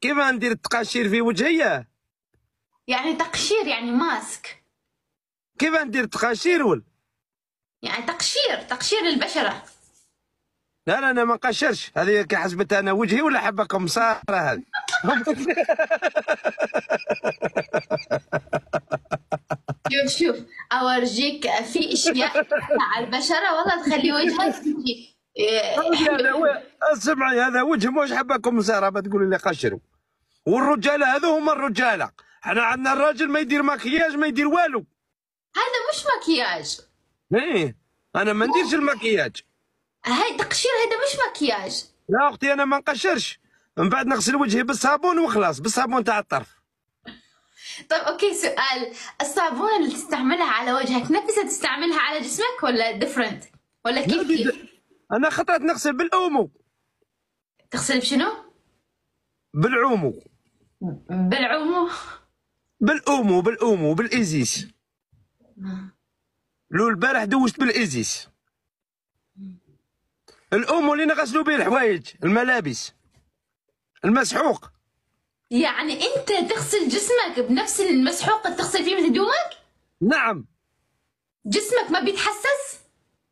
كيف ندير التقاشير في وجهي؟ يعني تقشير يعني ماسك. كيف ندير التقاشير ولا؟ يعني تقشير للبشرة. لا لا انا ما نقشرش، هذه كي حسبت انا وجهي ولا حبكم مساره هذه. شوف اورجيك في اشياء على البشرة والله تخلي وجهك حلو. اسمعي هذا وجه مش حبكم مساره بتقولي لي قشروا. والرجاله هذو هما الرجاله، احنا عندنا الراجل ما يدير مكياج ما يدير والو. هذا مش مكياج. ايه انا ما نديرش المكياج. هاي تقشير، هذا مش مكياج. يا اختي انا ما نقشرش، من بعد نغسل وجهي بالصابون وخلاص، بالصابون تاع الطرف. طيب اوكي، سؤال، الصابون اللي تستعملها على وجهك نفسها تستعملها على جسمك ولا ديفرنت ولا كيف؟ انا خطرت نغسل بالاومو. تغسل بشنو؟ بالعومو. بالعومو. بالاومو بالايزيس. لو البارح دوشت بالايزيس. الاومو اللي نغسلوا به الحوايج الملابس المسحوق. يعني انت تغسل جسمك بنفس المسحوق اللي تغسل فيه من هدومك؟ نعم. جسمك ما بيتحسس؟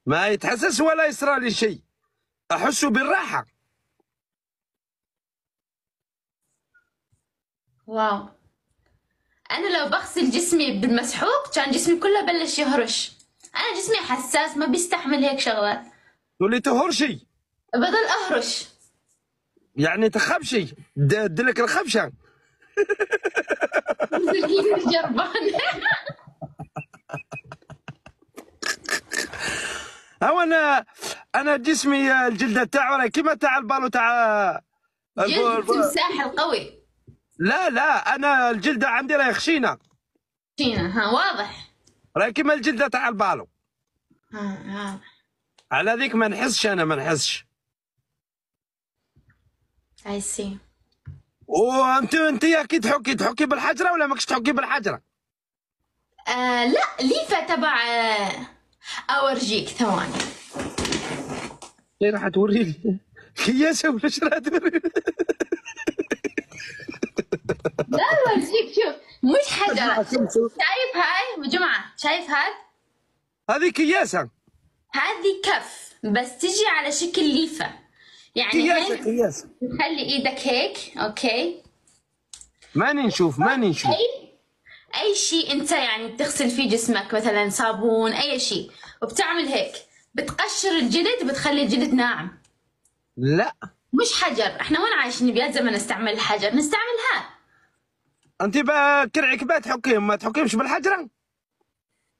ما يتحسس ولا يصرى لي شيء، احس بالراحه. واو. انا لو بغسل جسمي بالمسحوق كان جسمي كله بلش يهرش. انا جسمي حساس ما بيستحمل هيك شغلات. تقولي تهرشي؟ بضل اهرش. يعني تخبشي دلك الخبشه. جربان. هو انا جسمي الجلده تاعو كيما تاع البالو تاع جلد التمساح القوي. لا انا الجلده عندي راهي خشينه. ها واضح. راهي كيما الجلده تاع البالو. واضح. على ذيك ما نحسش، انا ما نحسش. اي سي. وانت اكيد تحكي بالحجره ولا ماكش تحكي بالحجره؟ لا ليفه تبع اورجيك ثواني. ايه راح توري لي كياسه ولا ايش راح توري لي؟ لا اورجيك، شوف مش حجره. شايف هاي يا جماعه؟ شايف هاي؟ هذه كياسه. هذه كف بس تجي على شكل ليفه. يعني كياسه. خلي ايدك هيك، اوكي؟ ماني نشوف. اي شيء انت يعني بتغسل فيه جسمك، مثلا صابون اي شيء، وبتعمل هيك بتقشر الجلد وبتخلي الجلد ناعم. لا مش حجر. احنا وين عايشين بيا زمن نستعمل الحجر؟ نستعمل هذا. انت بقى كرعك بقى تحكيهم، ما تحكيهمش بالحجره.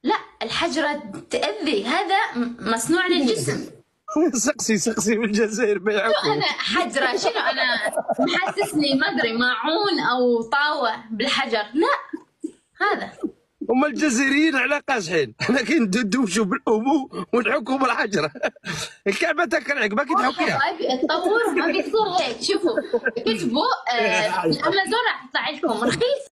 لا الحجره تأذي، هذا مصنوع للجسم. سقسي بالجزائر بيعكم. انا حجره شنو؟ انا محسسني ما ادري ماعون او طاوه بالحجر؟ لا هذا. هم الجزائريين على قاصحين، احنا كي ندوشوا بالامو ونحكوا بالحجره. الكعبه تاكل عقبك تحكيها. التطور ما بيصير هيك. شوفوا كتبوا الامازون راح يطلع لكم رخيص.